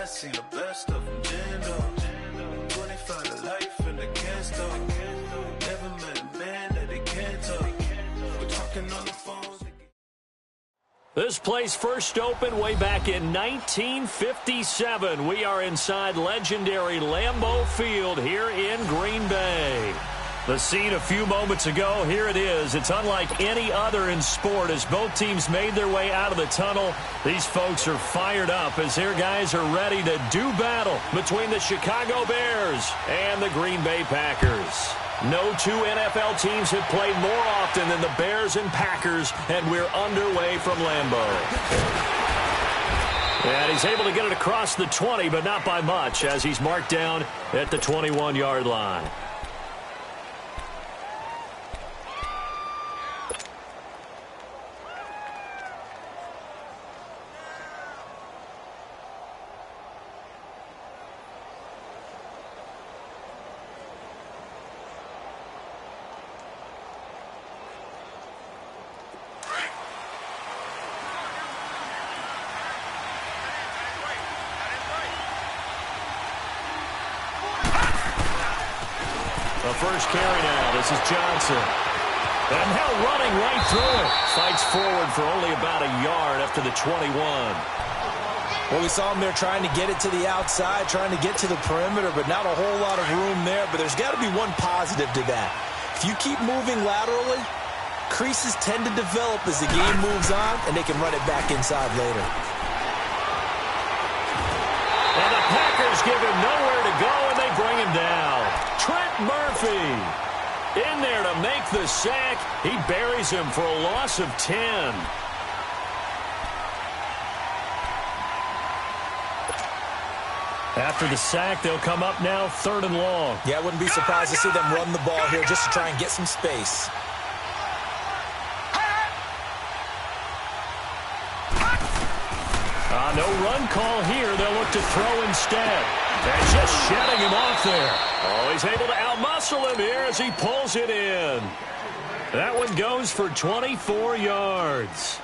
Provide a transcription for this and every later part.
done seen the best of them, Jando. 25 to life and they can't stop. Never met a man that they can't talk. We're talking on the phones. This place first opened way back in 1957. We are inside legendary Lambeau Field here in Green Bay. The scene a few moments ago, here it is. It's unlike any other in sport as both teams made their way out of the tunnel. These folks are fired up as their guys are ready to do battle between the Chicago Bears and the Green Bay Packers. No two NFL teams have played more often than the Bears and Packers, and we're underway from Lambeau. And he's able to get it across the 20, but not by much, as he's marked down at the 21-yard line. The first carry now. This is Johnson. And now running right through it. Fights forward for only about a yard up to the 21. Well, we saw him there trying to get it to the outside, trying to get to the perimeter, but not a whole lot of room there. But there's got to be one positive to that. If you keep moving laterally, creases tend to develop as the game moves on, and they can run it back inside later. And the Packers give him nowhere to go, and they bring him down. Trent Murphy in there to make the sack. He buries him for a loss of 10. After the sack, they'll come up now 3rd and long. Yeah, I wouldn't be surprised to see them run the ball here just to try and get some space. No run call here. They'll look to throw instead. And just shedding him off there. Oh, he's able to outmuscle him here as he pulls it in. That one goes for 24 yards.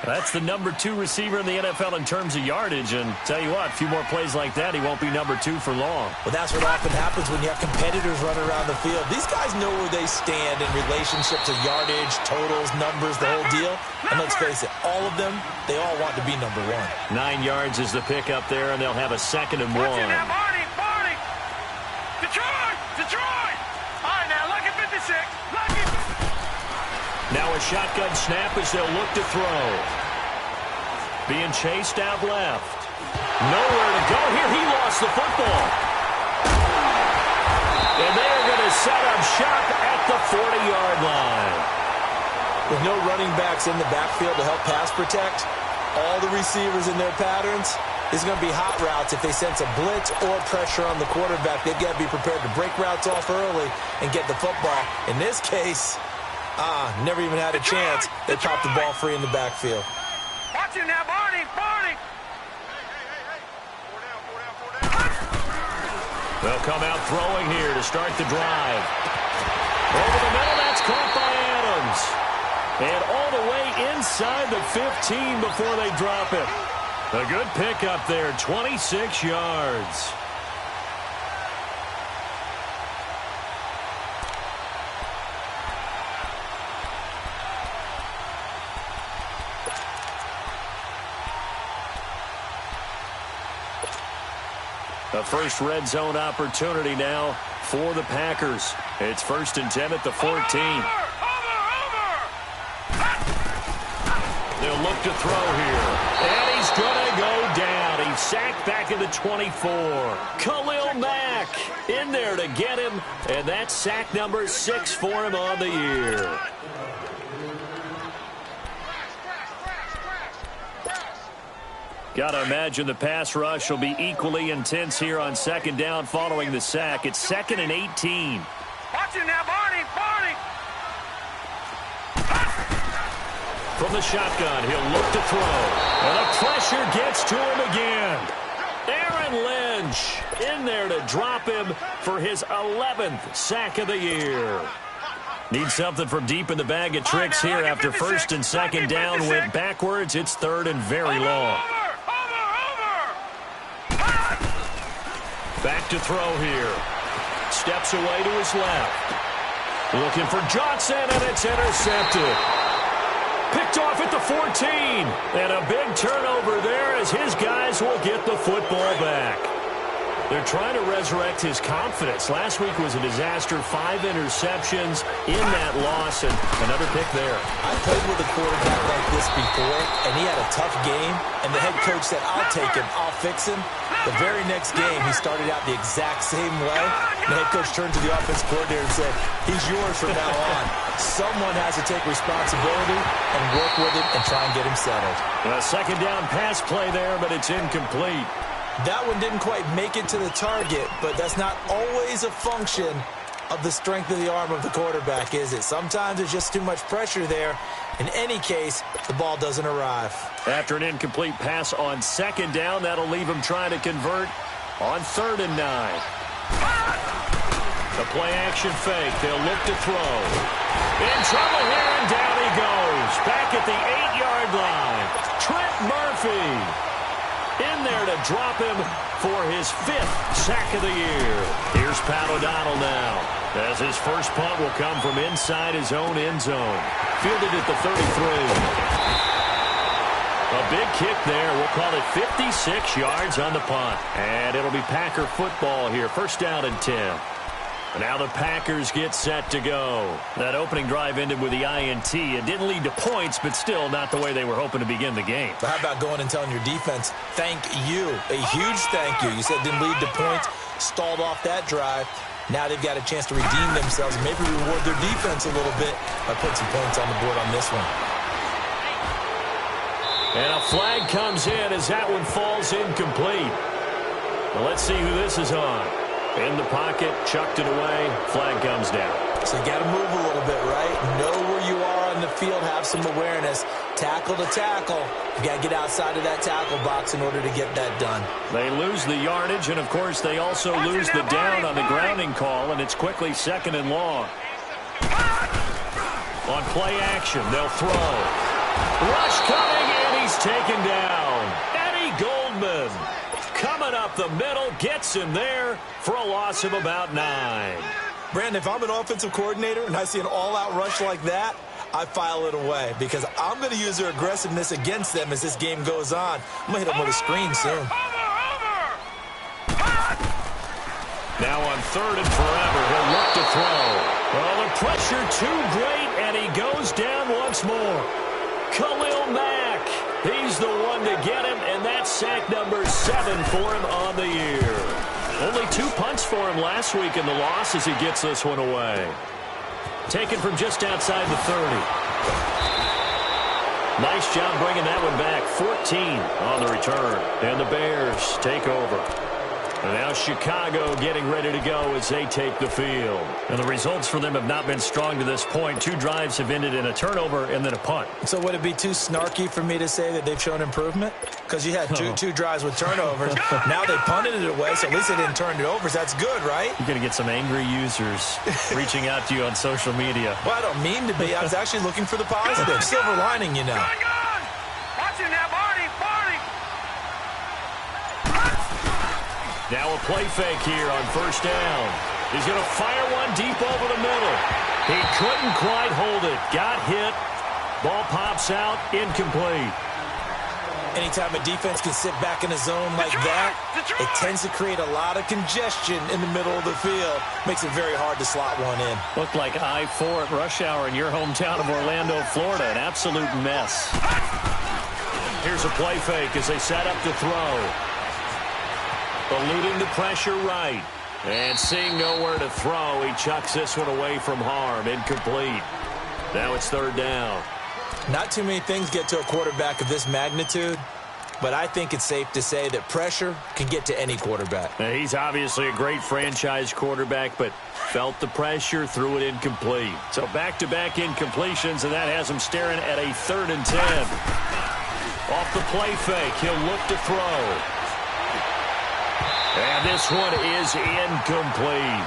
That's the number 2 receiver in the NFL in terms of yardage. And tell you what, a few more plays like that, he won't be number 2 for long. Well, that's what often happens when you have competitors running around the field. These guys know where they stand in relationship to yardage, totals, numbers, the whole deal. And let's face it, all of them, they all want to be number 1. 9 yards is the pick up there, and they'll have a 2nd and 1. Barney! Detroit! All right, now, look at 56. Look at... Now a shotgun snap as they'll look to throw. Being chased out left. Nowhere to go here. He lost the football. And they're going to set up shop at the 40-yard line. With no running backs in the backfield to help pass protect, all the receivers in their patterns, there's going to be hot routes if they sense a blitz or pressure on the quarterback. They've got to be prepared to break routes off early and get the football. In this case, never even had a chance. They popped the ball free in the backfield. Watch him now, Barney! They'll come out throwing here to start the drive. Over the middle, that's caught by Adams. And all the way inside the 15 before they drop it. A good pickup there, 26 yards. A first red zone opportunity now for the Packers. It's 1st and 10 at the 14. They'll look to throw here. And he's going to go down. He's sacked back at the 24. Khalil Mack in there to get him. And that's sack number 6 for him on the year. Got to imagine the pass rush will be equally intense here on 2nd down following the sack. It's 2nd and 18. Watch him now, Barney! From the shotgun, he'll look to throw. And the pressure gets to him again. Aaron Lynch in there to drop him for his 11th sack of the year. Need something from deep in the bag of tricks here after 1st and 2nd down went backwards. It's 3rd and very long. Back to throw here. Steps away to his left. Looking for Johnson, and it's intercepted. Picked off at the 14. And a big turnover there as his guys will get the football back. They're trying to resurrect his confidence. Last week was a disaster. 5 interceptions in that loss, and another pick there. I played with a quarterback like this before, and he had a tough game, and the head coach said, I'll take him, I'll fix him. The very next game, he started out the exact same way. The head coach turned to the offensive coordinator and said, he's yours from now on. Someone has to take responsibility and work with him and try and get him settled. A second down pass play there, but it's incomplete. That one didn't quite make it to the target, but that's not always a function of the strength of the arm of the quarterback, is it? Sometimes there's just too much pressure there. In any case, the ball doesn't arrive. After an incomplete pass on second down, that'll leave him trying to convert on 3rd and 9. The play-action fake. They'll look to throw. In trouble here, and down he goes. Back at the 8-yard line. Trent Murphy in there to drop him for his 5th sack of the year. Here's Pat O'Donnell now, as his first punt will come from inside his own end zone. Fielded at the 33. A big kick there. We'll call it 56 yards on the punt. And it'll be Packer football here. First down and 10. And now the Packers get set to go. That opening drive ended with the INT. It didn't lead to points, but still not the way they were hoping to begin the game. But how about going and telling your defense, thank you, a huge thank you. You said didn't lead to points, stalled off that drive. Now they've got a chance to redeem themselves and maybe reward their defense a little bit by putting some points on the board on this one. And a flag comes in as that one falls incomplete. Well, let's see who this is on. In the pocket, chucked it away, flag comes down. So you got to move a little bit, right? Know where you are on the field, have some awareness. Tackle to tackle. You got to get outside of that tackle box in order to get that done. They lose the yardage, and of course they also lose the down on the grounding call, and it's quickly 2nd and long. On play action, they'll throw. Rush coming, and he's taken down. Eddie Goldman coming up the middle, gets him there for a loss of about 9. Brandon, if I'm an offensive coordinator and I see an all-out rush like that, I file it away because I'm going to use their aggressiveness against them as this game goes on. I'm going to hit them with a screen soon. Now on 3rd and forever, he'll look to throw. Well, the pressure too great, and he goes down once more. Khalil Mack, he's the one to get him, and that's sack number 7 for him on the year. Only 2 punts for him last week in the loss as he gets this one away. Taken from just outside the 30. Nice job bringing that one back. 14 on the return, and the Bears take over. And now Chicago getting ready to go as they take the field. And the results for them have not been strong to this point. 2 drives have ended in a turnover and then a punt. So would it be too snarky for me to say that they've shown improvement? Because you had two drives with turnovers. Now they punted it away, so at least they didn't turn it over. So that's good, right? You're going to get some angry users reaching out to you on social media. Well, I don't mean to be. I was actually looking for the positive. Silver lining, you know. Watching that, Barney. Now a play fake here on 1st down. He's going to fire one deep over the middle. He couldn't quite hold it. Got hit. Ball pops out. Incomplete. Anytime a defense can sit back in a zone like that, it tends to create a lot of congestion in the middle of the field. Makes it very hard to slot one in. Looked like I-4 at rush hour in your hometown of Orlando, Florida. An absolute mess. Here's a play fake as they set up to throw. Eluding the pressure right. And seeing nowhere to throw, he chucks this one away from harm. Incomplete. Now it's 3rd down. Not too many things get to a quarterback of this magnitude, but I think it's safe to say that pressure can get to any quarterback. Now, he's obviously a great franchise quarterback, but felt the pressure, threw it incomplete. So back-to-back incompletions, and that has him staring at a 3rd and 10. Off the play fake, he'll look to throw. And this one is incomplete.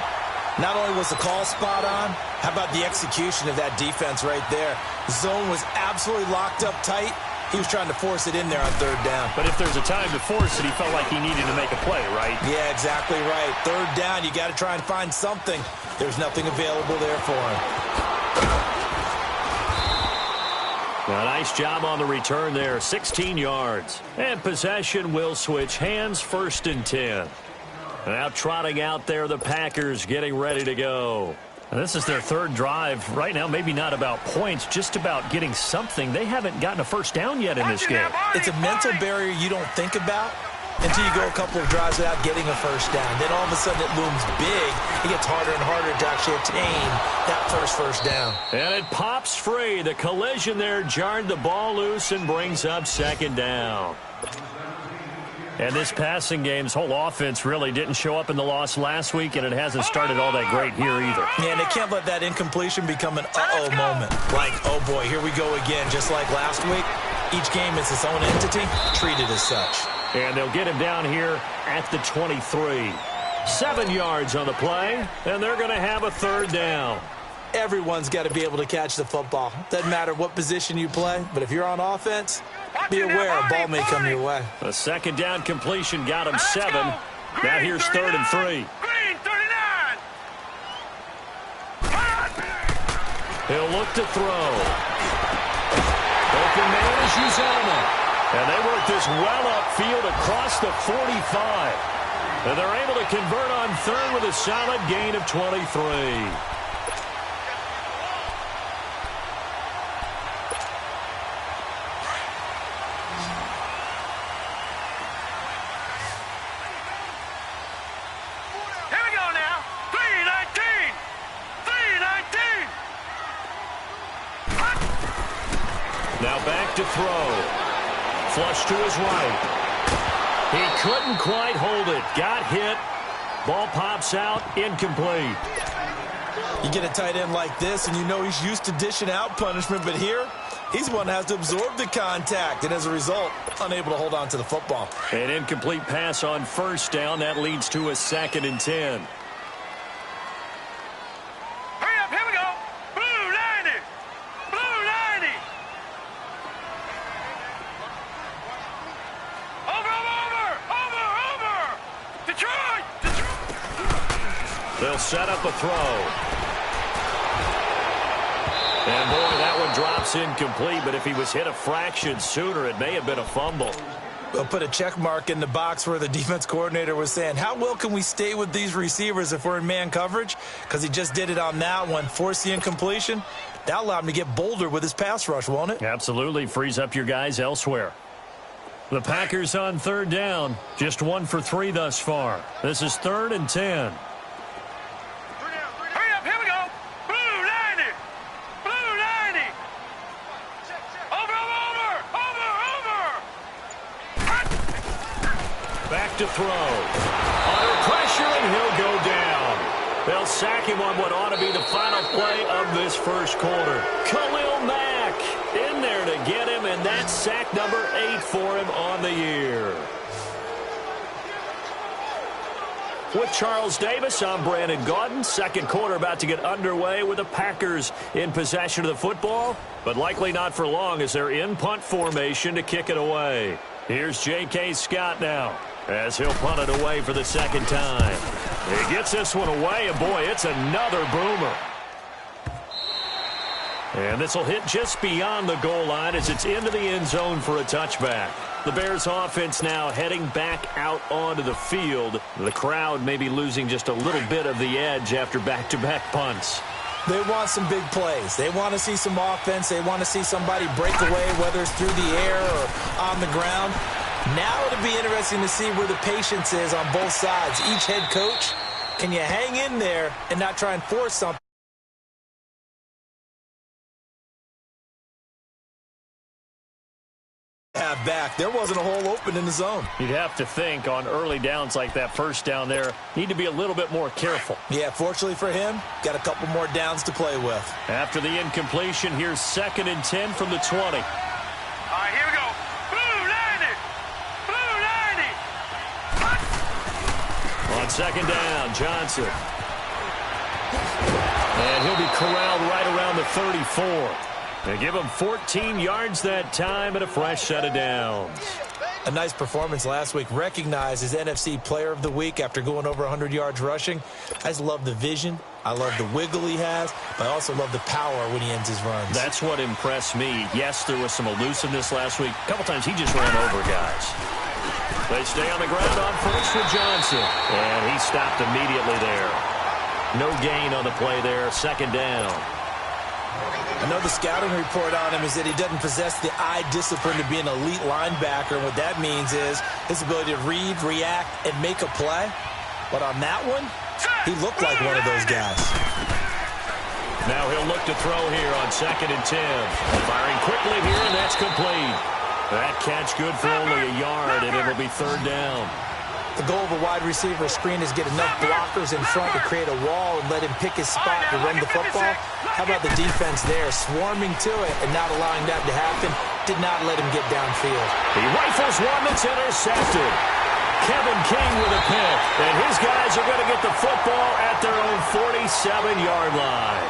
Not only was the call spot on, how about the execution of that defense right there? Zone was absolutely locked up tight, He was trying to force it in there on third down. But if there's a time to force it, he felt like he needed to make a play, right? Yeah, exactly right. Third down, you got to try and find something. There's nothing available there for him. A nice job on the return there, 16 yards. And possession will switch hands, 1st and 10. Now trotting out there, the Packers getting ready to go. This is their 3rd drive. Right now, maybe not about points, just about getting something. They haven't gotten a first down yet in this game. It's a mental barrier you don't think about until you go a couple of drives without getting a first down. Then all of a sudden it looms big. It gets harder and harder to actually attain that first down. And it pops free. The collision there jarred the ball loose and brings up 2nd down. And this passing game's whole offense really didn't show up in the loss last week, and it hasn't started all that great here either. Yeah, and they can't let that incompletion become an uh-oh moment. Like, oh boy, here we go again, just like last week. Each game is its own entity, treated as such. And they'll get him down here at the 23. 7 yards on the play, and they're going to have a 3rd down. Everyone's got to be able to catch the football. Doesn't matter what position you play, but if you're on offense, be aware a ball may come your way. A 2nd down completion got him 7. Now here's 3rd and 3. Green 39. He'll look to throw. Open man is Uzomah. And they work this well upfield across the 45. And they're able to convert on 3rd with a solid gain of 23. Now back to throw. Flush to his right. He couldn't quite hold it. Got hit. Ball pops out. Incomplete. You get a tight end like this, and you know he's used to dishing out punishment, but here, he's the one that has to absorb the contact, and as a result, unable to hold on to the football. An incomplete pass on 1st down. That leads to a 2nd and 10. They'll set up a throw. And, boy, that one drops incomplete, but if he was hit a fraction sooner, it may have been a fumble. They'll put a check mark in the box where the defense coordinator was saying, how well can we stay with these receivers if we're in man coverage? Because he just did it on that one, forced the incompletion. That'll allow him to get bolder with his pass rush, won't it? Absolutely. Frees up your guys elsewhere. The Packers on 3rd down. Just 1 for 3 thus far. This is 3rd and 10. Back to throw. Under pressure, and he'll go down. They'll sack him on what ought to be the final play of this 1st quarter. Khalil Mack in there to get him, and that's sack number 8 for him on the year. With Charles Davis, I'm Brandon Gaudin. 2nd quarter about to get underway with the Packers in possession of the football, but likely not for long as they're in punt formation to kick it away. Here's J.K. Scott now, as he'll punt it away for the 2nd time. He gets this one away, and boy, it's another boomer. And this will hit just beyond the goal line as it's into the end zone for a touchback. The Bears offense now heading back out onto the field. The crowd may be losing just a little bit of the edge after back-to-back punts. They want some big plays. They want to see some offense. They want to see somebody break away, whether it's through the air or on the ground. Now it'll be interesting to see where the patience is on both sides. Each head coach, can you hang in there and not try and force something? Back. There wasn't a hole open in the zone. You'd have to think on early downs like that 1st down there, need to be a little bit more careful. Yeah, fortunately for him, got a couple more downs to play with. After the incompletion, here's 2nd and 10 from the 20. All right, here we go. Blue 90. Blue 90. On 2nd down, Johnson. And he'll be corralled right around the 34. They give him 14 yards that time and a fresh set of downs. A nice performance last week. Recognized as NFC Player of the Week after going over 100 yards rushing. I just love the vision. I love the wiggle he has, but I also love the power when he ends his runs. That's what impressed me. Yes, there was some elusiveness last week. A couple times he just ran over guys. They stay on the ground on first with Johnson. And he stopped immediately there. No gain on the play there. Second down. I know the scouting report on him is that he doesn't possess the eye discipline to be an elite linebacker. And what that means is his ability to read, react, and make a play. But on that one, he looked like one of those guys. Now he'll look to throw here on 2nd and 10. Firing quickly here, and that's complete. That catch good for only a yard, and it'll be 3rd down. The goal of a wide receiver screen is get enough blockers in front to create a wall and let him pick his spot to run the football. How about the defense there, swarming to it and not allowing that to happen? Did not let him get downfield. He rifles one that's intercepted. Kevin King with a pick, and his guys are going to get the football at their own 47-yard line.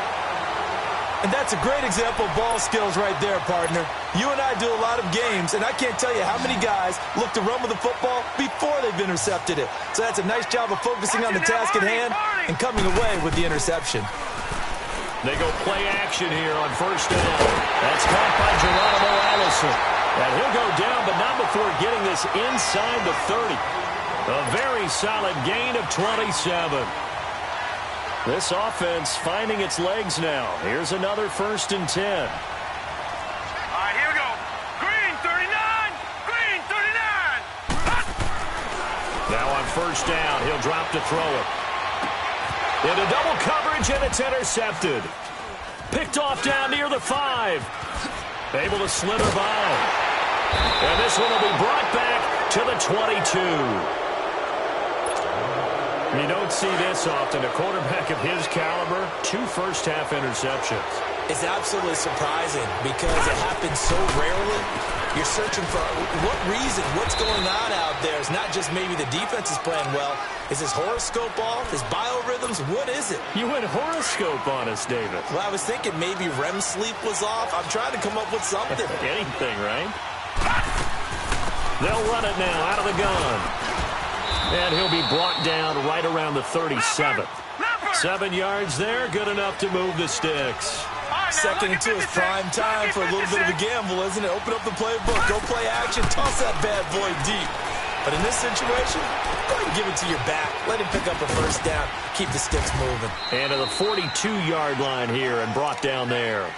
And that's a great example of ball skills right there, partner. You and I do a lot of games, and I can't tell you how many guys look to run with the football before they've intercepted it. So that's a nice job of focusing on the task at hand and coming away with the interception. They go play action here on 1st down. That's caught by Geronimo Allison. And he'll go down, but not before getting this inside the 30. A very solid gain of 27. This offense finding its legs now. Here's another 1st and 10. All right, here we go. Green 39. Green 39. Now on 1st down, he'll drop to throw it. Into double coverage, and it's intercepted. Picked off down near the 5. Able to slither by. And this one will be brought back to the 22. You don't see this often. A quarterback of his caliber, 2 first-half interceptions. It's absolutely surprising because it happens so rarely. You're searching for what reason, what's going on out there. It's not just maybe the defense is playing well. Is his horoscope off? His biorhythms? What is it? You went horoscope on us, David. Well, I was thinking maybe REM sleep was off. I'm trying to come up with something. Anything, right? They'll run it now out of the gun. And he'll be brought down right around the 37. 7 yards there, good enough to move the sticks. 2nd and 2 is prime time for a little bit of a gamble, isn't it? Open up the playbook, go play action, toss that bad boy deep. But in this situation, go ahead and give it to your back. Let him pick up a 1st down, keep the sticks moving. And to the 42-yard line here and brought down there.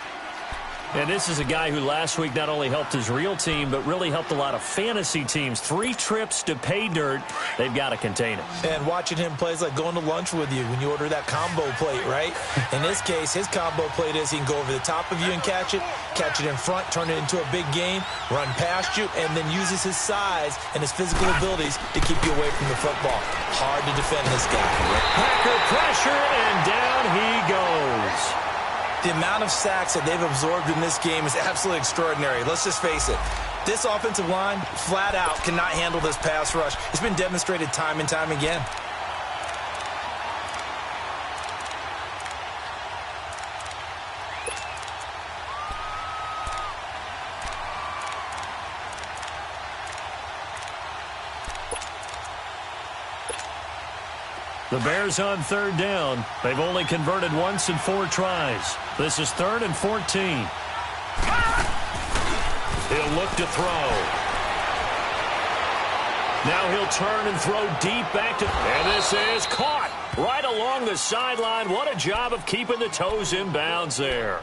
And this is a guy who last week not only helped his real team, but really helped a lot of fantasy teams. 3 trips to pay dirt. They've got to contain it. And watching him play is like going to lunch with you when you order that combo plate, right? In this case, his combo plate is he can go over the top of you and catch it in front, turn it into a big gain, run past you, and then uses his size and his physical abilities to keep you away from the football. Hard to defend this guy. Packer pressure, and down he goes. The amount of sacks that they've absorbed in this game is absolutely extraordinary. Let's just face it. This offensive line, flat out, cannot handle this pass rush. It's been demonstrated time and time again. The Bears on 3rd down. They've only converted once in 4 tries. This is 3rd and 14. He'll look to throw. Now he'll turn and throw deep back to... And this is caught right along the sideline. What a job of keeping the toes in bounds there.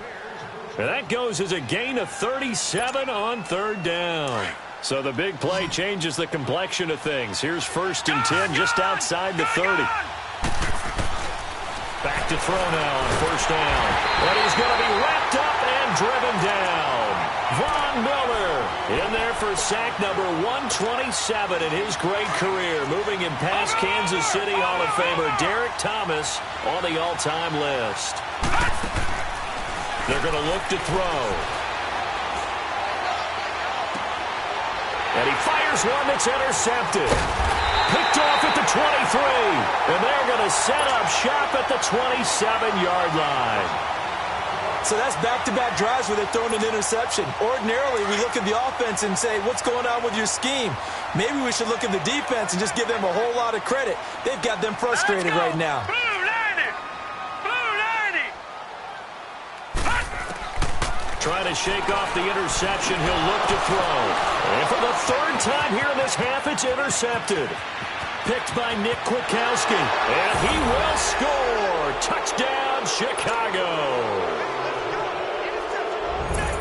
And that goes as a gain of 37 on 3rd down. So the big play changes the complexion of things. Here's 1st and 10 just outside the 30. Back to throw now on 1st down. But he's going to be wrapped up and driven down. Von Miller in there for sack number 127 in his great career. Moving him past Kansas City Hall of Famer Derek Thomas on the all-time list. They're going to look to throw. And he fires one that's intercepted. Picked off at the 23. And they're going to set up shop at the 27-yard line. So that's back-to-back drives where they're throwing an interception. Ordinarily, we look at the offense and say, what's going on with your scheme? Maybe we should look at the defense and just give them a whole lot of credit. They've got them frustrated right now. Blue 90! Blue 90! Trying to shake off the interception. He'll look to throw. And for the third time here in this half, it's intercepted. Picked by Nick Kwiatkowski. And he will score. Touchdown, Chicago.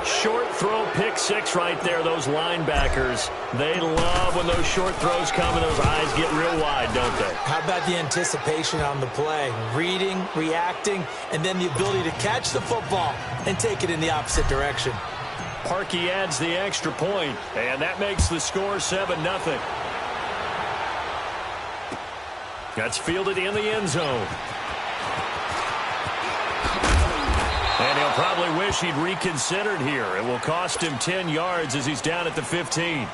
Short throw, pick six right there. Those linebackers, they love when those short throws come and those eyes get real wide, don't they? How about the anticipation on the play? Reading, reacting, and then the ability to catch the football and take it in the opposite direction. Parkey adds the extra point, and that makes the score 7-0. That's fielded in the end zone. And he'll probably wish he'd reconsidered here. It will cost him 10 yards as he's down at the 15.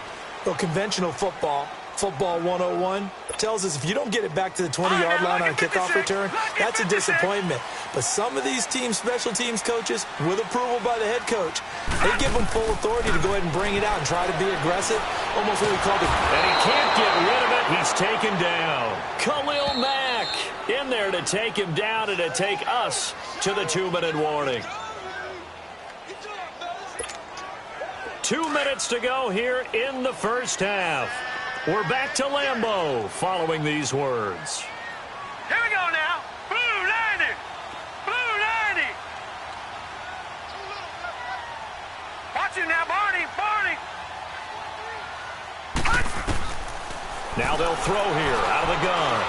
Well, conventional football 101, tells us if you don't get it back to the 20-yard line on a kickoff return, that's a disappointment. But some of these teams, special teams coaches, with approval by the head coach, they give them full authority to go ahead and bring it out and try to be aggressive, almost what we call it. And he can't get rid of it. He's taken down. Khalil Mack in there to take him down and to take us to the 2-minute warning. 2 minutes to go here in the first half. We're back to Lambeau following these words. Here we go now. Blue 90! Blue 90! Watch him now, Barney! Barney! Now they'll throw here out of the gun.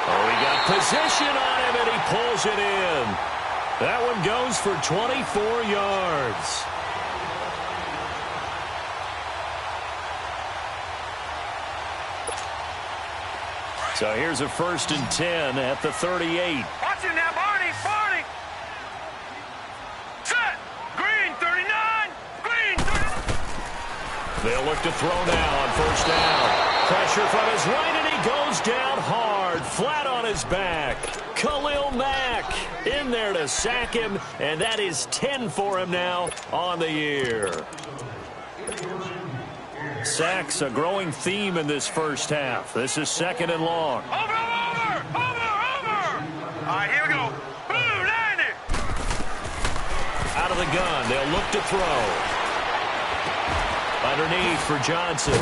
Oh, he got position on him, and he pulls it in. That one goes for 24 yards. So here's a 1st and 10 at the 38. Watch him now, Barney! Barney! Set! Green 39! Green 39! They'll look to throw now on 1st down. Pressure from his right, and he goes down hard, flat on his back. Khalil Mack in there to sack him, and that is 10 for him now on the year. Sacks, a growing theme in this first half. This is 2nd and long. Over! All right, here we go. Blue 90! Out of the gun, they'll look to throw. Underneath for Johnson.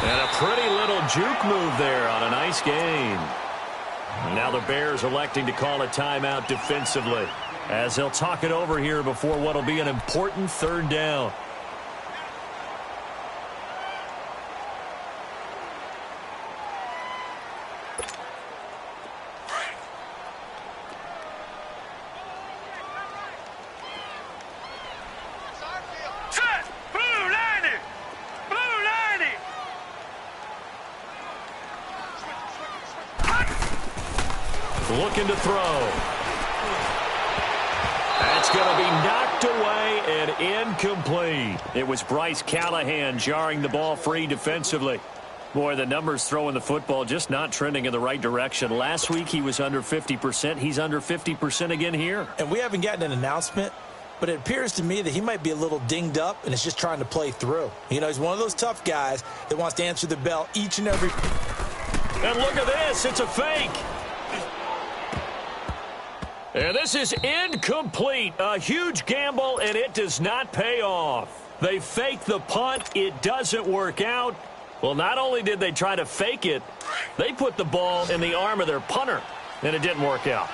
And a pretty little juke move there on a nice gain. Now the Bears electing to call a timeout defensively, as they'll talk it over here before what will be an important 3rd down. Looking to throw. That's going to be knocked away and incomplete. It was Bryce Callahan jarring the ball free defensively. Boy, the numbers throwing the football just not trending in the right direction. Last week he was under 50%. He's under 50% again here. And we haven't gotten an announcement, but it appears to me that he might be a little dinged up and is just trying to play through. You know, he's one of those tough guys that wants to answer the bell each and every... And look at this. It's a fake. And this is incomplete. A huge gamble, and it does not pay off. They fake the punt. It doesn't work out. Well, not only did they try to fake it, they put the ball in the arm of their punter, and it didn't work out.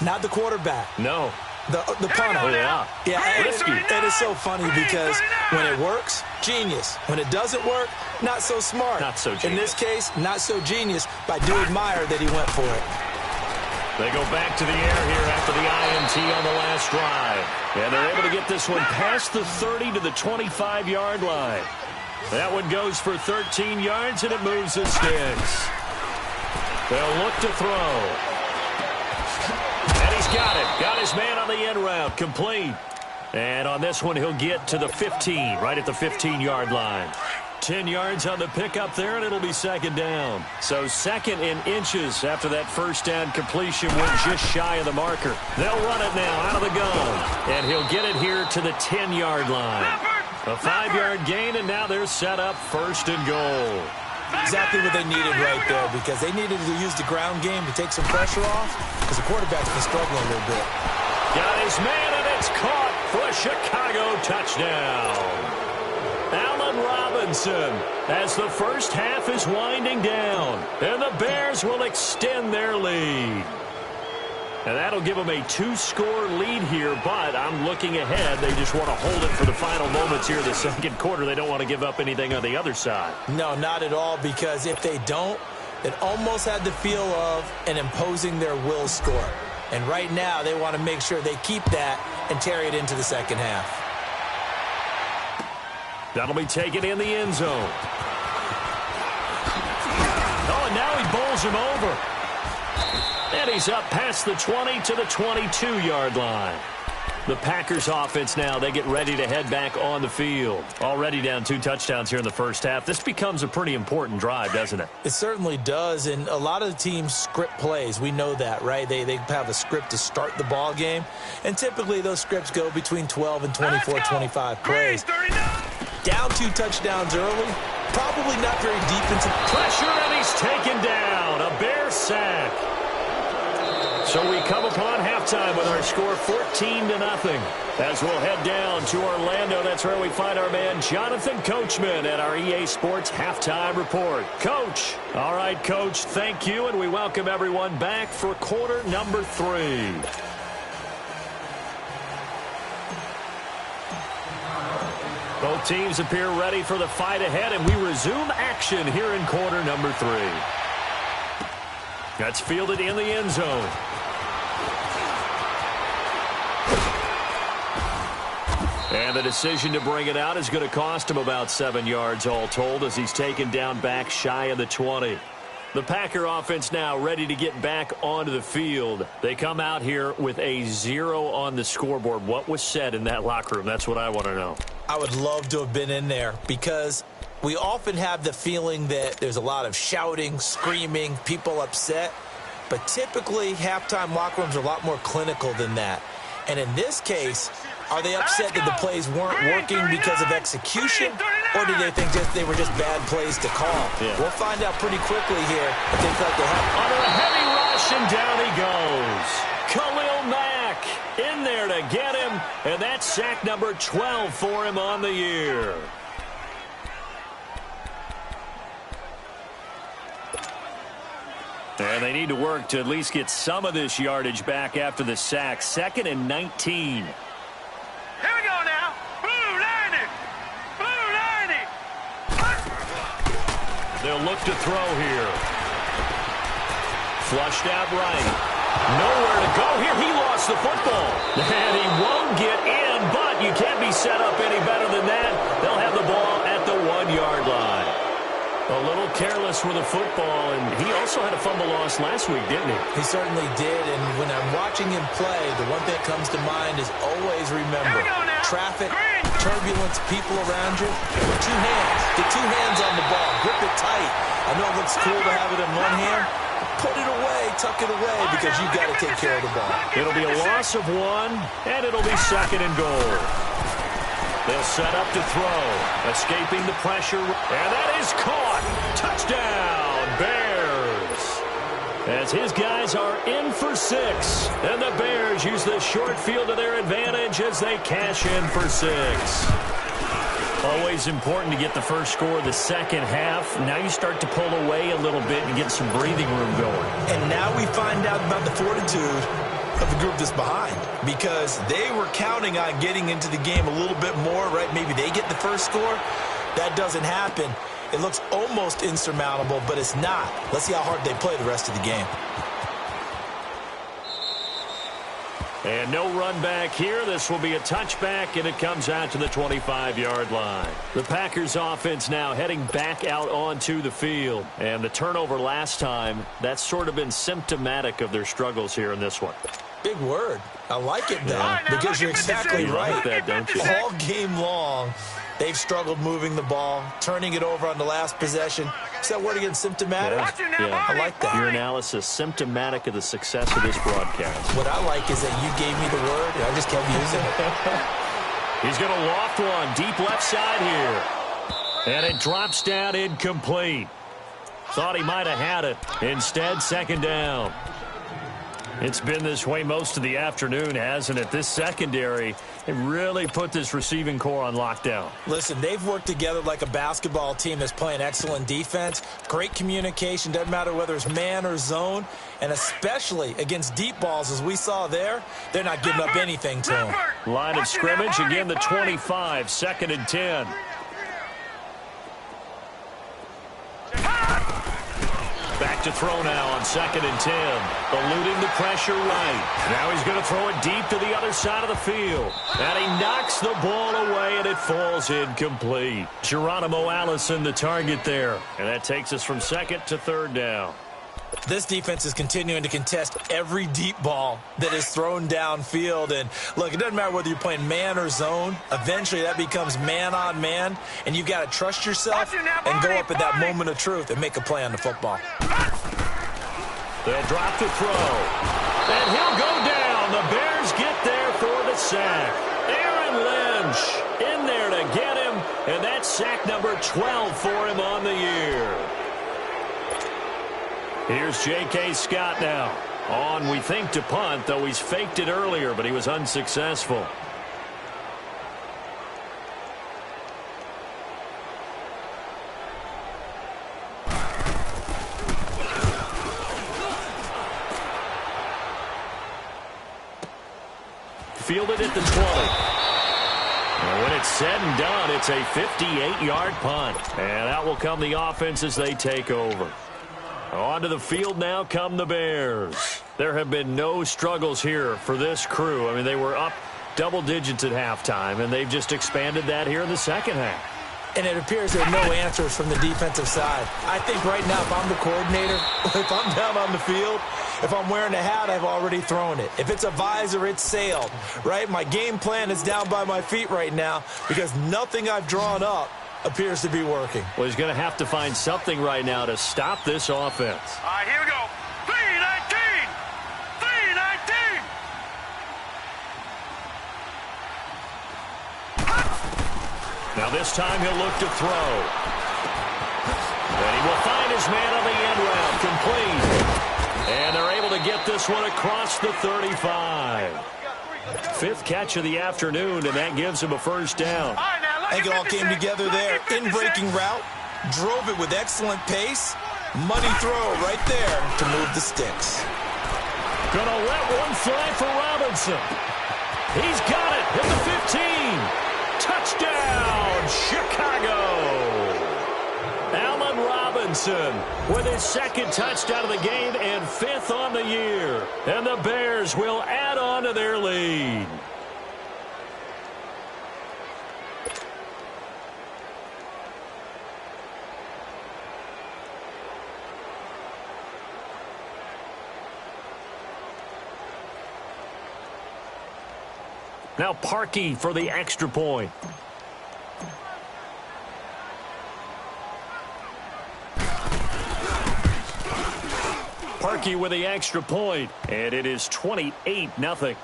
Not the quarterback. No. The punter. Oh, yeah. Yeah, Risky. That is so funny because when it works, genius. When it doesn't work, not so smart. Not so genius. In this case, not so genius, but I do admire that he went for it. They go back to the air here after the INT on the last drive. And they're able to get this one past the 30 to the 25-yard line. That one goes for 13 yards, and it moves the sticks. They'll look to throw. And he's got it. Got his man on the end route. Complete. And on this one, he'll get to the 15, right at the 15-yard line. 10 yards on the pickup there, and it'll be second down. So second in inches after that first down completion went just shy of the marker. They'll run it now out of the gun, and he'll get it here to the 10-yard line. A 5-yard gain, and now they're set up first and goal. Exactly what they needed right there, because they needed to use the ground game to take some pressure off, because the quarterback's been struggling a little bit. Got his man, and it's caught for a Chicago touchdown. Allen Robinson, as the first half is winding down, and the Bears will extend their lead. And that'll give them a 2-score lead here, but I'm looking ahead. They just want to hold it for the final moments here in the second quarter. They don't want to give up anything on the other side. No, not at all, because if they don't, it almost had the feel of an imposing their will score. And right now, they want to make sure they keep that and carry it into the second half. That'll be taken in the end zone. Oh, and now he bowls him over. And he's up past the 20 to the 22-yard line. The Packers offense now, they get ready to head back on the field. Already down 2 touchdowns here in the first half. This becomes a pretty important drive, doesn't it? It certainly does, and a lot of the teams script plays. We know that, right? They have a script to start the ball game, and typically those scripts go between 12 and 24, 25 plays. Down 2 touchdowns early, probably not very deep into pressure, and he's taken down. A Bear sack. So we come upon halftime with our score 14-0. As we'll head down to Orlando, that's where we find our man Jonathan Coachman at our EA Sports Halftime Report. Coach. All right, Coach, thank you, and we welcome everyone back for quarter number 3. Both teams appear ready for the fight ahead, and we resume action here in quarter number 3. That's fielded in the end zone. And the decision to bring it out is going to cost him about 7 yards all told, as he's taken down back shy of the 20. The Packer offense now ready to get back onto the field. They come out here with a 0 on the scoreboard. What was said in that locker room? That's what I want to know. I would love to have been in there, because we often have the feeling that there's a lot of shouting, screaming, people upset. But typically, halftime locker rooms are a lot more clinical than that. And in this case, are they upset that the plays weren't working because of execution, or do they think they were just bad plays to call? Yeah. We'll find out pretty quickly here if they felt they have. Under a heavy rush, and down he goes. Khalil Mack in there to get him, and that's sack number 12 for him on the year. And they need to work to at least get some of this yardage back after the sack. 2nd and 19. Here we go now. Blue 90. Blue 90. They'll look to throw here. Flushed out right. Nowhere to go here. He lost the football. And he won't get in, but you can't be set up any better than that. They'll have the ball at the 1-yard line. A little careless with the football, and he also had a fumble loss last week, didn't he? He certainly did, and when I'm watching him play, the one thing that comes to mind is always remember, traffic, turbulence, people around you, 2 hands. Get 2 hands on the ball. Grip it tight. I know it looks cool to have it in one hand. Put it away, tuck it away, because you've got to take care of the ball. It'll be a loss of 1, and it'll be 2nd and goal. They'll set up to throw, escaping the pressure, and that is caught. Touchdown, Bears. As his guys are in for 6, and the Bears use the short field to their advantage as they cash in for 6. Always important to get the first score of the second half. Now you start to pull away a little bit and get some breathing room going. And now we find out about the fortitude of the group that's behind, because they were counting on getting into the game a little bit more, right? Maybe they get the first score. That doesn't happen. It looks almost insurmountable, but it's not. Let's see how hard they play the rest of the game. And no run back here. This will be a touchback, and it comes out to the 25-yard line. The Packers offense now heading back out onto the field. And the turnover last time, that's sort of been symptomatic of their struggles here in this one. Big word. I like it, though, because you're exactly You right. like that, don't you? All game long, They've struggled moving the ball, turning it over on the last possession. Is that word again, symptomatic? Yeah. I like that. Your analysis, symptomatic of the success of this broadcast. What I like is that you gave me the word, and I just kept using it. He's going to loft one deep left side here. And it drops down incomplete. Thought he might have had it. Instead, second down. It's been this way most of the afternoon, hasn't it? This secondary, it really put this receiving core on lockdown. Listen, they've worked together like a basketball team that's playing excellent defense. Great communication, doesn't matter whether it's man or zone. And especially against deep balls, as we saw there, they're not giving up anything to them. Line of scrimmage, again the 25, 2nd and 10. Back to throw now on 2nd and 10. Eluding the pressure right. Now he's going to throw it deep to the other side of the field. And he knocks the ball away, and it falls incomplete. Geronimo Allison, the target there. And that takes us from 2nd to 3rd down. This defense is continuing to contest every deep ball that is thrown downfield. And, look, it doesn't matter whether you're playing man or zone. Eventually, that becomes man-on-man, and you've got to trust yourself and go up at that moment of truth and make a play on the football. They'll drop the throw. And he'll go down. The Bears get there for the sack. Aaron Lynch in there to get him, and that's sack number 12 for him on the year. Here's J.K. Scott now. On, we think, to punt, though he's faked it earlier, but he was unsuccessful. Fielded at the 20. And when it's said and done, it's a 58-yard punt. And out will come the offense as they take over. Onto the field now come the Bears. There have been no struggles here for this crew. I mean, they were up double digits at halftime, and they've just expanded that here in the second half. And it appears there are no answers from the defensive side. I think right now, if I'm the coordinator, if I'm down on the field, if I'm wearing a hat, I've already thrown it. If it's a visor, it's sailed, right? My game plan is down by my feet right now because nothing I've drawn up appears to be working. Well, he's going to have to find something right now to stop this offense. All right, here we go. 3-19. 3-19. Now this time he'll look to throw. And he will find his man on the end round. Complete. And they're able to get this one across the 35. 5th catch of the afternoon, and that gives him a first down. I think it all came together there. In-breaking route, drove it with excellent pace. Money throw right there to move the sticks. Gonna let one fly for Robinson. He's got it at the 15. Touchdown, Chicago. Allen Robinson with his 2nd touchdown of the game and 5th on the year. And the Bears will add on to their lead. Now Parkey for the extra point. Parkey with the extra point, and it is 28-0.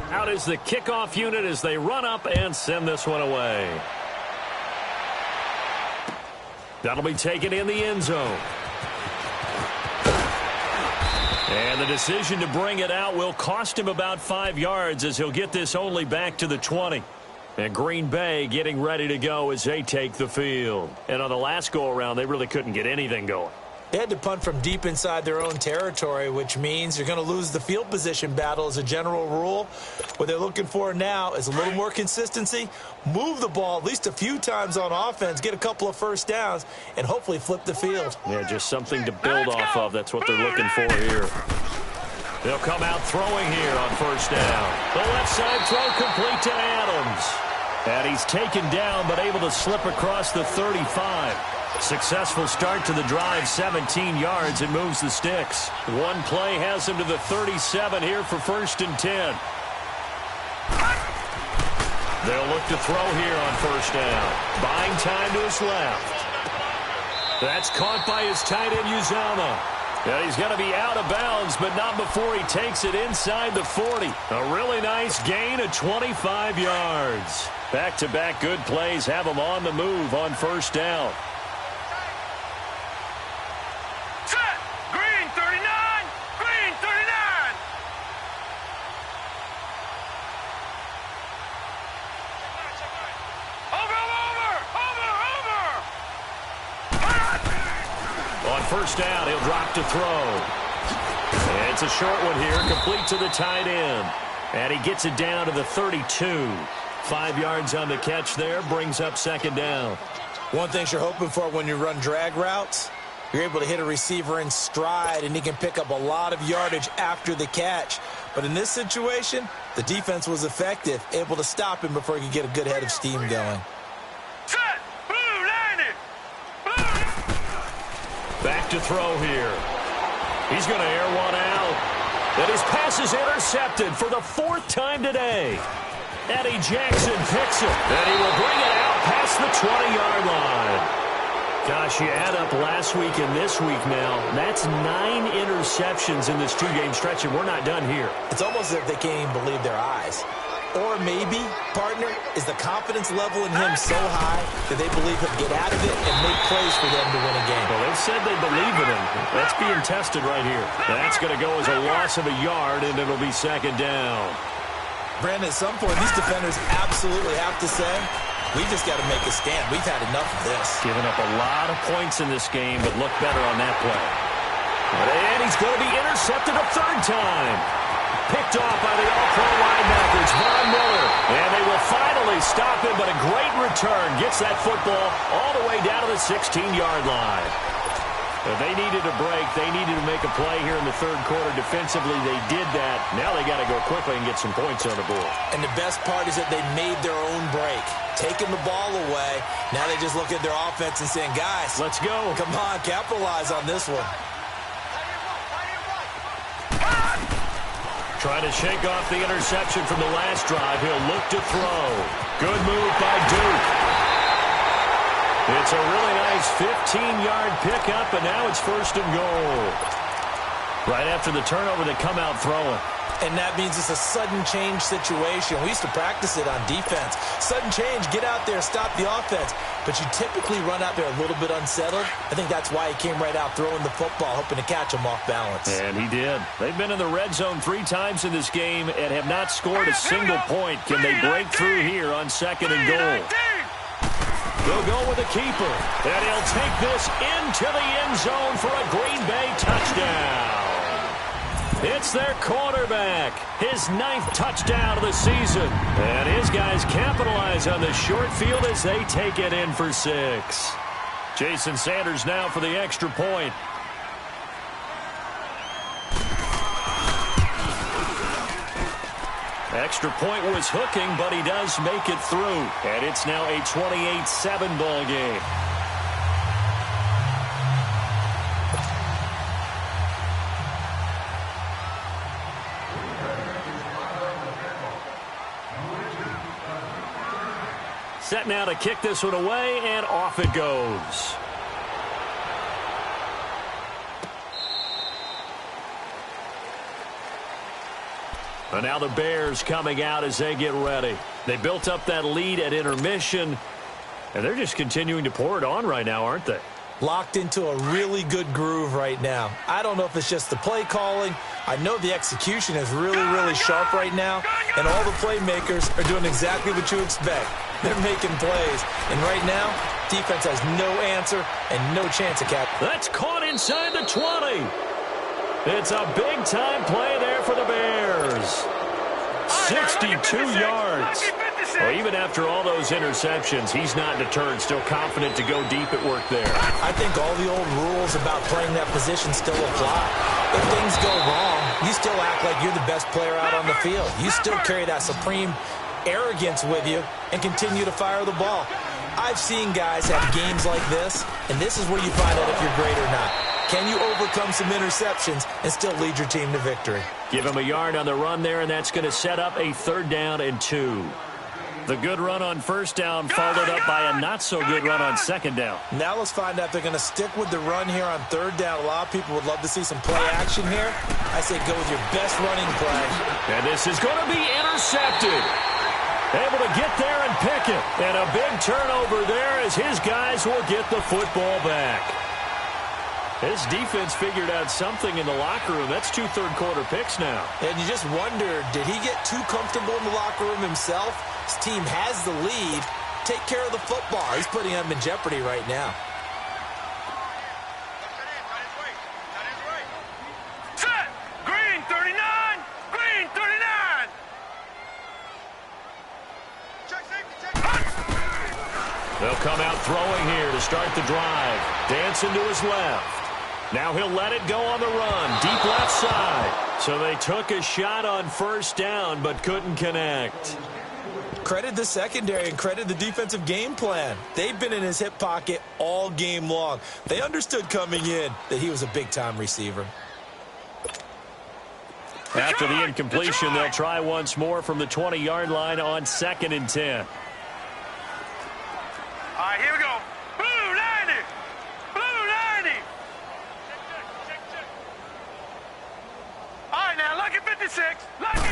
Out is the kickoff unit as they run up and send this one away. That'll be taken in the end zone. And the decision to bring it out will cost him about 5 yards as he'll get this only back to the 20. And Green Bay getting ready to go as they take the field. And on the last go-around, they really couldn't get anything going. They had to punt from deep inside their own territory, which means you're going to lose the field position battle as a general rule. What they're looking for now is a little more consistency, move the ball at least a few times on offense, get a couple of first downs, and hopefully flip the field. Yeah, just something to build off of. That's what they're looking for here. They'll come out throwing here on first down. The left side throw complete to Adams. And he's taken down but able to slip across the 35. Successful start to the drive, 17 yards, and moves the sticks. One play has him to the 37 here for 1st and 10. They'll look to throw here on first down. Buying time to his left. That's caught by his tight end, Uzomah. Yeah, he's going to be out of bounds, but not before he takes it inside the 40. A really nice gain of 25 yards. Back-to-back good plays have him on the move on first down. Set! Green 39! Green 39! Over! On first down, he'll drop to throw. It's a short one here, complete to the tight end. And he gets it down to the 32. 5 yards on the catch there, brings up 2nd down. One thing you're hoping for when you run drag routes, you're able to hit a receiver in stride, and he can pick up a lot of yardage after the catch. But in this situation, the defense was effective, able to stop him before he could get a good head of steam going. Set! Blue, landed! Blue! Back to throw here. He's going to air one out. And his pass is intercepted for the 4th time today. Eddie Jackson picks it, and he will bring it out past the 20-yard line. Gosh, you add up last week and this week now, that's 9 interceptions in this 2-game stretch, and we're not done here. It's almost as if they can't even believe their eyes. Or maybe, partner, is the confidence level in him so high that they believe he'll get out of it and make plays for them to win a game. Well, they've said they believe in him. That's being tested right here. That's going to go as a loss of a yard, and it'll be 2nd down. Brandon, at some point, these defenders absolutely have to say, we just got to make a stand. We've had enough of this. Giving up a lot of points in this game, but look better on that play. And he's going to be intercepted a 3rd time. Picked off by the all-pro linebackers, Von Miller. And they will finally stop him, but a great return. Gets that football all the way down to the 16-yard line. They needed a break. They needed to make a play here in the 3rd quarter. Defensively, they did that. Now they got to go quickly and get some points on the board. And the best part is that they made their own break. Taking the ball away. Now they just look at their offense and saying, guys, let's go. Come on, capitalize on this one. Trying to shake off the interception from the last drive. He'll look to throw. Good move by Duke. It's a really nice 15-yard pickup, and now it's 1st and goal. Right after the turnover, they come out throwing. And that means it's a sudden change situation. We used to practice it on defense. Sudden change, get out there, stop the offense. But you typically run out there a little bit unsettled. I think that's why he came right out throwing the football, hoping to catch him off balance. And he did. They've been in the red zone 3 times in this game and have not scored a single point. Can they break through here on 2nd and goal? They'll go with a keeper, and he'll take this into the end zone for a Green Bay touchdown. It's their quarterback, his 9th touchdown of the season. And his guys capitalize on the short field as they take it in for 6. Jason Sanders now for the extra point. Extra point was hooking, but he does make it through. And it's now a 28-7 ball game. Set now to kick this one away, and off it goes. And now the Bears coming out as they get ready. They built up that lead at intermission, and they're just continuing to pour it on right now, aren't they? Locked into a really good groove right now. I don't know if it's just the play calling. I know the execution is really, really sharp right now, and all the playmakers are doing exactly what you expect. They're making plays, and right now, defense has no answer and no chance of catch. That's caught inside the 20. It's a big-time play there for the Bears. 62 yards. Well, even after all those interceptions, he's not deterred, still confident to go deep at work there. I think all the old rules about playing that position still apply. If things go wrong, you still act like you're the best player out on the field. You still carry that supreme arrogance with you and continue to fire the ball. I've seen guys have games like this, and this is where you find out if you're great or not. Can you overcome some interceptions and still lead your team to victory? Give him a yard on the run there, and that's going to set up a 3rd down and 2. The good run on 1st down followed up by a not-so-good run on 2nd down. Now let's find out if they're going to stick with the run here on 3rd down. A lot of people would love to see some play action here. I say go with your best running play. And this is going to be intercepted. Able to get there and pick it. And a big turnover there as his guys will get the football back. His defense figured out something in the locker room. That's 2 third-quarter picks now. And you just wonder, did he get too comfortable in the locker room himself? His team has the lead. Take care of the football. He's putting them in jeopardy right now. Set! Green 39! Green 39! Check safety, check. They'll come out throwing here to start the drive. Dancing to his left. Now he'll let it go on the run. Deep left side. So they took a shot on 1st down but couldn't connect. Credit the secondary and credit the defensive game plan. They've been in his hip pocket all game long. They understood coming in that he was a big-time receiver. After the incompletion, they'll try once more from the 20-yard line on 2nd and 10. All right, here we go. Blue 90! Blue 90! All right, now, lucky 56. Lucky.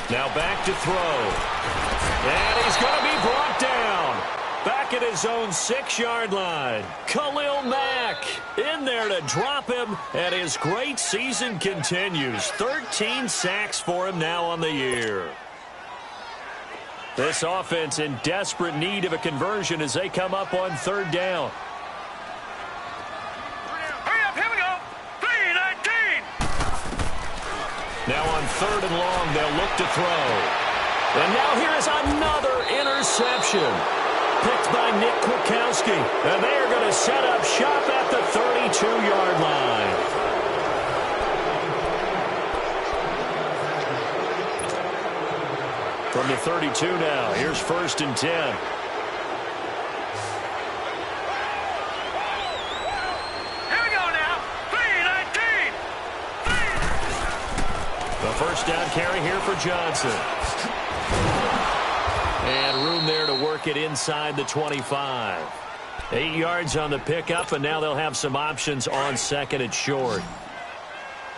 Now back to throw. And he's going to be brought down. Back at his own 6-yard line. Khalil Mack in there to drop him. And his great season continues. 13 sacks for him now on the year. This offense in desperate need of a conversion as they come up on 3rd down. Hurry up, here we go. 3-19. Now on 3rd and long, they'll look to throw. And now here's another interception. Picked by Nick Kwiatkowski. And they are going to set up shop at the 32-yard line. From the 32 now, here's 1st and 10. Here we go now. 3-19. The 1st down carry here for Johnson. And room there to work it inside the 25. 8 yards on the pickup, and now they'll have some options on 2nd and short.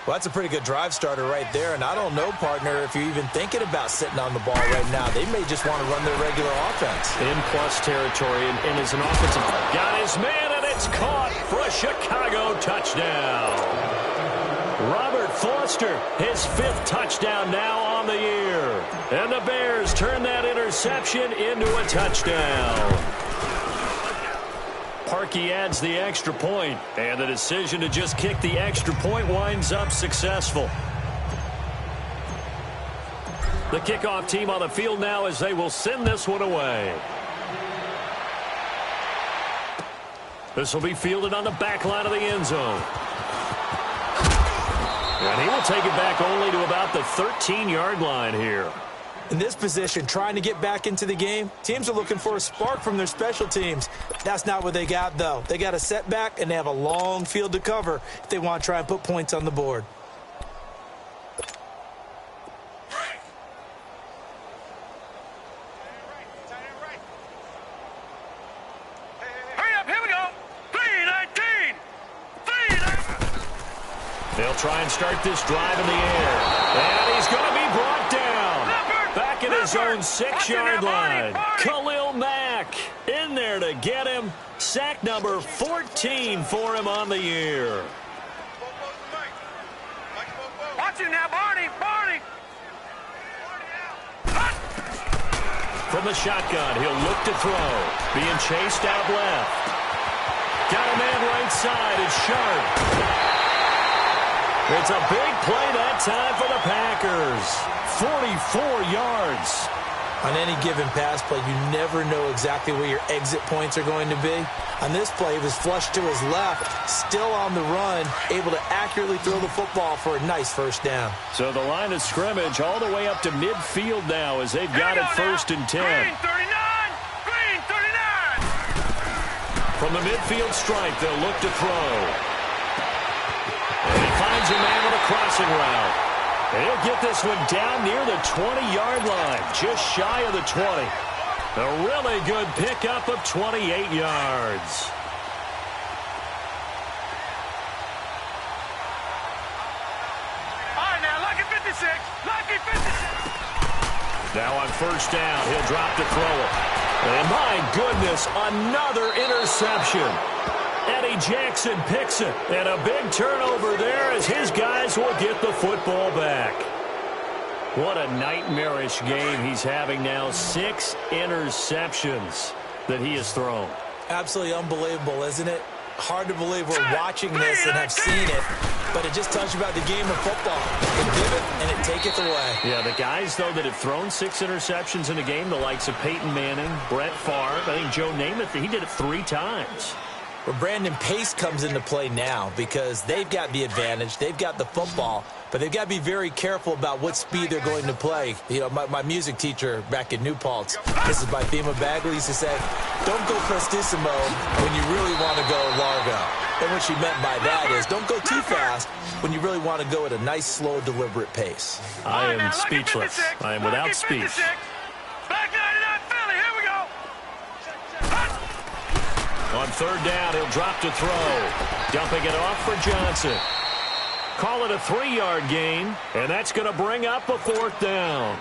Well, that's a pretty good drive starter right there. And I don't know, partner, if you're even thinking about sitting on the ball right now. They may just want to run their regular offense. In plus territory, and as an offensive... Got his man, and it's caught for a Chicago touchdown. Robert Foster, his 5th touchdown now on the year. And the Bears turn that interception into a touchdown. Parkey adds the extra point, and the decision to just kick the extra point winds up successful. The kickoff team on the field now as they will send this one away. This will be fielded on the back line of the end zone. And he will take it back only to about the 13-yard line here. In this position, trying to get back into the game, teams are looking for a spark from their special teams. That's not what they got, though. They got a setback, and they have a long field to cover if they want to try and put points on the board. Hurry up, here we go. 3-19. 3-19. They'll try and start this drive in the air. And he's going to be brought down. Back at his own 6-yard line. Khalil Mack in there to get him. Sack number 14 for him on the year. Watch him now, Barney. Barney. From the shotgun, he'll look to throw. Being chased out left. Got a man right side. It's Sharp. It's a big play that time for the Packers. 44 yards. On any given pass play, you never know exactly where your exit points are going to be. On this play, he was flushed to his left, still on the run, able to accurately throw the football for a nice first down. So the line of scrimmage all the way up to midfield now as they've got it first and 10. Green 39! Green 39! From the midfield stripe, they'll look to throw. And he finds a man with a crossing route. And he'll get this one down near the 20-yard line, just shy of the 20. A really good pickup of 28 yards. All right, now, lucky 56. Lucky 56. Now on first down, he'll drop to throw it. And my goodness, another interception. Eddie Jackson picks it, and a big turnover there as his guys will get the football back. What a nightmarish game he's having now. 6 interceptions that he has thrown. Absolutely unbelievable, isn't it? Hard to believe we're watching this and have seen it, but it just tells you about the game of football. It can give it, and it taketh away. Yeah, the guys, though, that have thrown 6 interceptions in a game, the likes of Peyton Manning, Brett Favre, I think Joe Namath, he did it 3 times. Well, Brandon, pace comes into play now because they've got the advantage. They've got the football, but they've got to be very careful about what speed they're going to play. You know, my music teacher back in New Paltz, this is my Thema Bagley, used to say, don't go prestissimo when you really want to go largo. And what she meant by that is don't go too fast when you really want to go at a nice, slow, deliberate pace. I am speechless. I am without speech. Back 99 Philly, here we go. On third down, he'll drop to throw. Dumping it off for Johnson. Call it a 3-yard gain, and that's going to bring up a 4th down.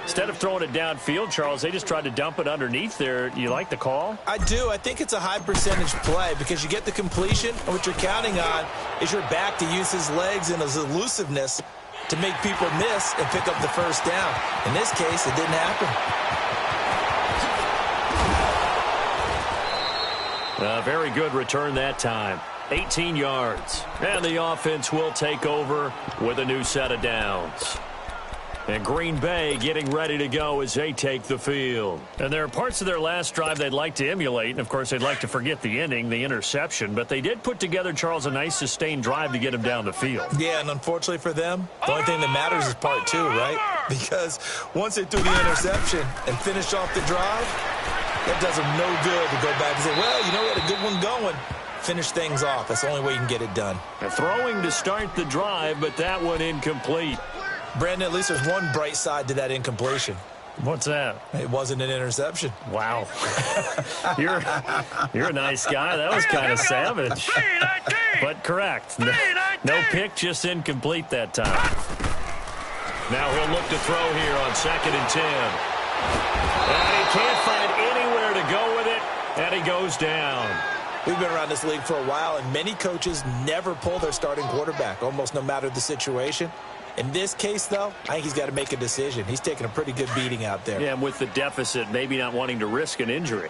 Instead of throwing it downfield, Charles, they just tried to dump it underneath there. You like the call? I do. I think it's a high percentage play because you get the completion, and what you're counting on is your back to use his legs and his elusiveness to make people miss and pick up the first down. In this case, it didn't happen. A very good return that time. 18 yards. And the offense will take over with a new set of downs. And Green Bay getting ready to go as they take the field. And there are parts of their last drive they'd like to emulate. And, of course, they'd like to forget the ending, the interception. But they did put together, Charles, a nice sustained drive to get him down the field. Yeah, and unfortunately for them, the only thing that matters is part 2, right? Because once they threw the interception and finished off the drive, that does them no good to go back and say, well, you know, we had a good one going. Finish things off. That's the only way you can get it done. A throwing to start the drive, but that one incomplete. Brandon, at least there's one bright side to that incompletion. What's that? It wasn't an interception. Wow. You're a nice guy. That was kind of savage. But correct. No pick, just incomplete that time. Now he'll look to throw here on 2nd and 10. And he can't find anywhere to go with it, and he goes down. We've been around this league for a while, and many coaches never pull their starting quarterback, almost no matter the situation. In this case, though, I think he's got to make a decision. He's taking a pretty good beating out there. Yeah, and with the deficit, maybe not wanting to risk an injury.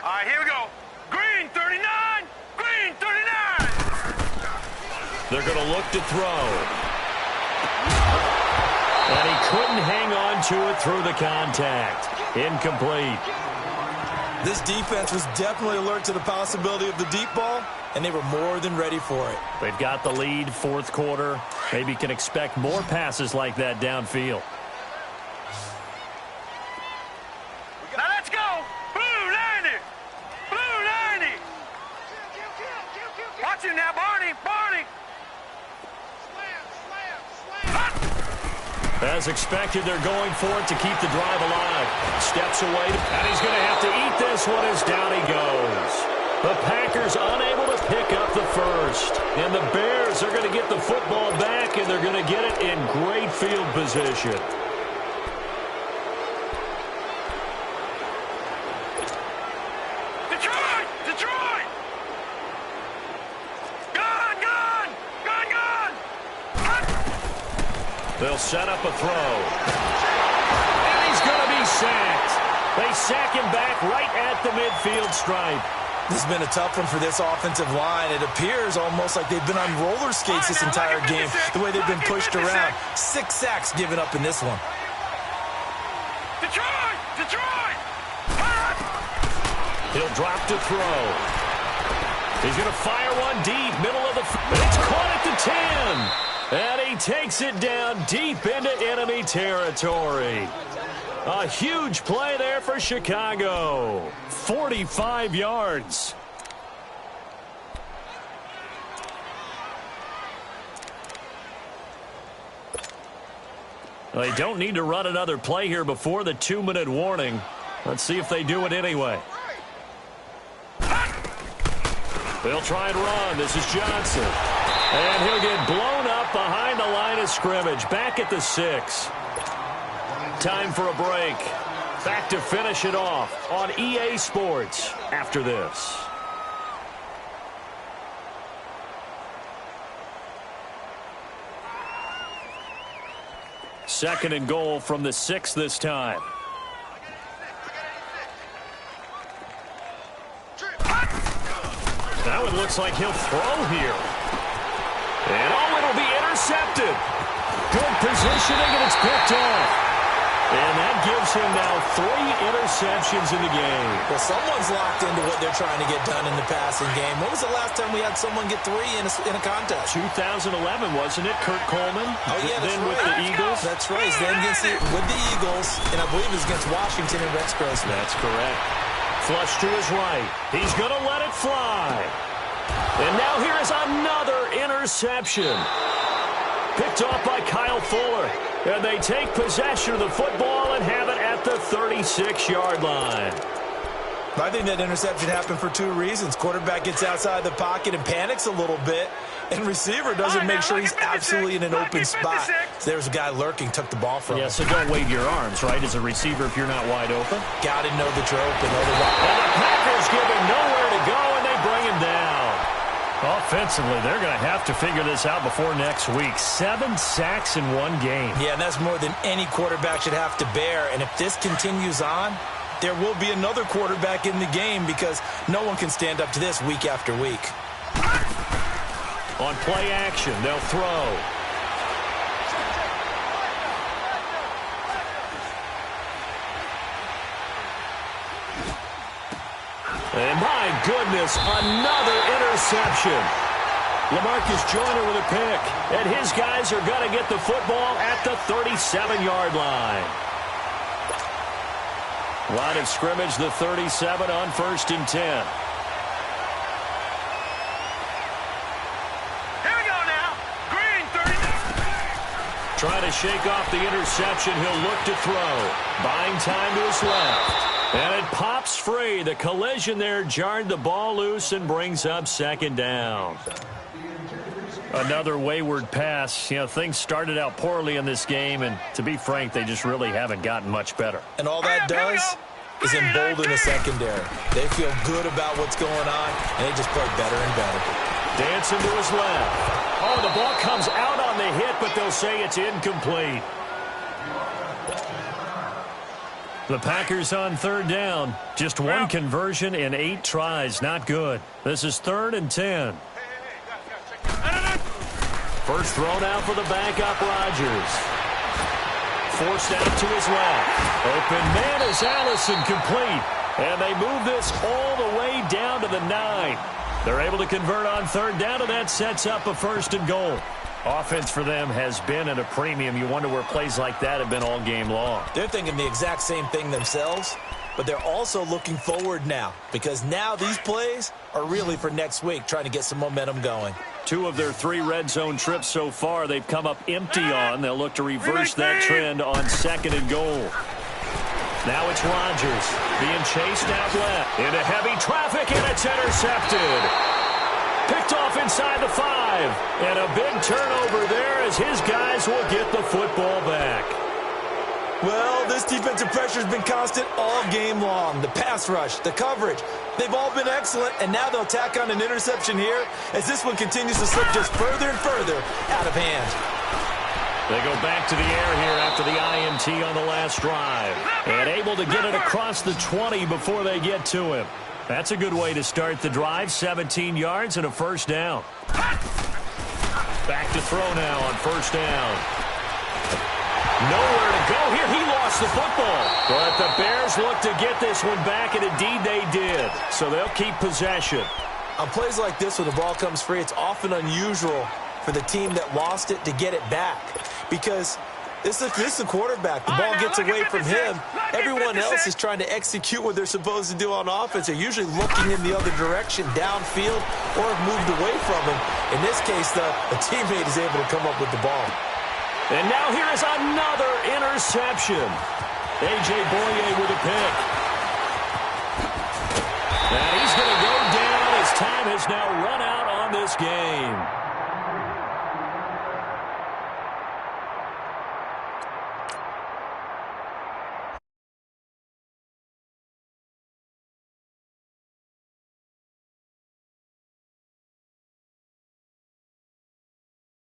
All right, here we go. Green 39! Green 39! They're going to look to throw. And he couldn't hang on to it through the contact. Incomplete. This defense was definitely alert to the possibility of the deep ball, and they were more than ready for it. They've got the lead, 4th quarter. Maybe can expect more passes like that downfield. Now let's go! Blue 90! Blue 90! Watch him now, Barney! Barney! As expected, they're going for it to keep the drive alive. Steps away, and he's going to have to eat this one as down he goes. The Packers unable to pick up the first. And the Bears are going to get the football back, and they're going to get it in great field position. Detroit! Detroit! Gone! Gone! Gone! Gone! They'll set up a throw. And he's going to be sacked. They sack him back right at the midfield stripe. This has been a tough one for this offensive line. It appears almost like they've been on roller skates this entire game, the way they've been pushed around. 6 sacks given up in this one. Detroit! Detroit! He'll drop to throw. He's going to fire one deep, middle of the field. It's caught at the 10. And he takes it down deep into enemy territory. A huge play there for Chicago. 45 yards. They don't need to run another play here before the 2-minute warning. Let's see if they do it anyway. They'll try and run. This is Johnson. And he'll get blown up behind the line of scrimmage. Back at the 6. Time for a break. Back to finish it off on EA Sports after this. Second and goal from the 6 this time. Now it looks like he'll throw here. And it'll be intercepted. Good positioning, and it's picked off. And that gives him now 3 interceptions in the game. Well, someone's locked into what they're trying to get done in the passing game. When was the last time we had someone get 3 in a contest? 2011, wasn't it? Kurt Coleman. Oh, yeah, that's then right. With the Eagles. That's right. Then with the Eagles, and I believe it was against Washington and Rex Grossman. That's correct. Flush to his right. He's going to let it fly. And now here is another interception. Picked off by Kyle Fuller. And they take possession of the football and have it at the 36-yard line. I think that interception happened for 2 reasons. Quarterback gets outside the pocket and panics a little bit, and receiver doesn't make sure he's absolutely in an open spot. So there's a guy lurking, took the ball from him. Yeah, so don't wave your arms, right, as a receiver if you're not wide open. Got to know that you're open. And the Packers give him nowhere to go, and they bring him down. Offensively, they're going to have to figure this out before next week. 7 sacks in 1 game. Yeah, and that's more than any quarterback should have to bear. And if this continues on, there will be another quarterback in the game because no one can stand up to this week after week. On play action, they'll throw. And my goodness, another interception. LaMarcus Joyner with a pick. And his guys are going to get the football at the 37-yard line. Line of scrimmage, the 37 on 1st and 10. Here we go now. Green, 39. Trying to shake off the interception. He'll look to throw. Buying time to his left. And it pops free. The collision there jarred the ball loose and brings up 2nd down. Another wayward pass. You know, things started out poorly in this game, and to be frank, they just really haven't gotten much better. And all that does is embolden the secondary. They feel good about what's going on, and they just play better and better. Dancing to his left. Oh, the ball comes out on the hit, but they'll say it's incomplete. The Packers on 3rd down. Just 1 conversion in 8 tries. Not good. This is 3rd and 10. First thrown out for the backup, Rodgers. Forced out to his left. Open man is Allison, complete. And they move this all the way down to the 9. They're able to convert on 3rd down, and that sets up a 1st and goal. Offense for them has been at a premium. You wonder where plays like that have been all game long. They're thinking the exact same thing themselves, but they're also looking forward now because now these plays are really for next week, trying to get some momentum going. 2 of their 3 red zone trips so far they've come up empty on. They'll look to reverse that trend on 2nd and goal. Now it's Rodgers being chased out left into heavy traffic, and it's intercepted. Picked off inside the 5. And a big turnover there as his guys will get the football back. Well, this defensive pressure has been constant all game long. The pass rush, the coverage, they've all been excellent, and now they'll tack on an interception here as this one continues to slip just further and further out of hand. They go back to the air here after the INT on the last drive. And able to get it across the 20 before they get to him. That's a good way to start the drive. 17 yards and a first down. Back to throw now on first down. Nowhere to go here. He lost the football. But the Bears look to get this one back, and indeed they did. So they'll keep possession. On plays like this where the ball comes free, it's often unusual for the team that lost it to get it back. Because this is the quarterback. The ball gets away from him. Everyone else is trying to execute what they're supposed to do on offense. They're usually looking in the other direction, downfield, or have moved away from him. In this case, though, a teammate is able to come up with the ball. And now here is another interception. A.J. Boye with a pick. Now he's going to go down as time has now run out on this game.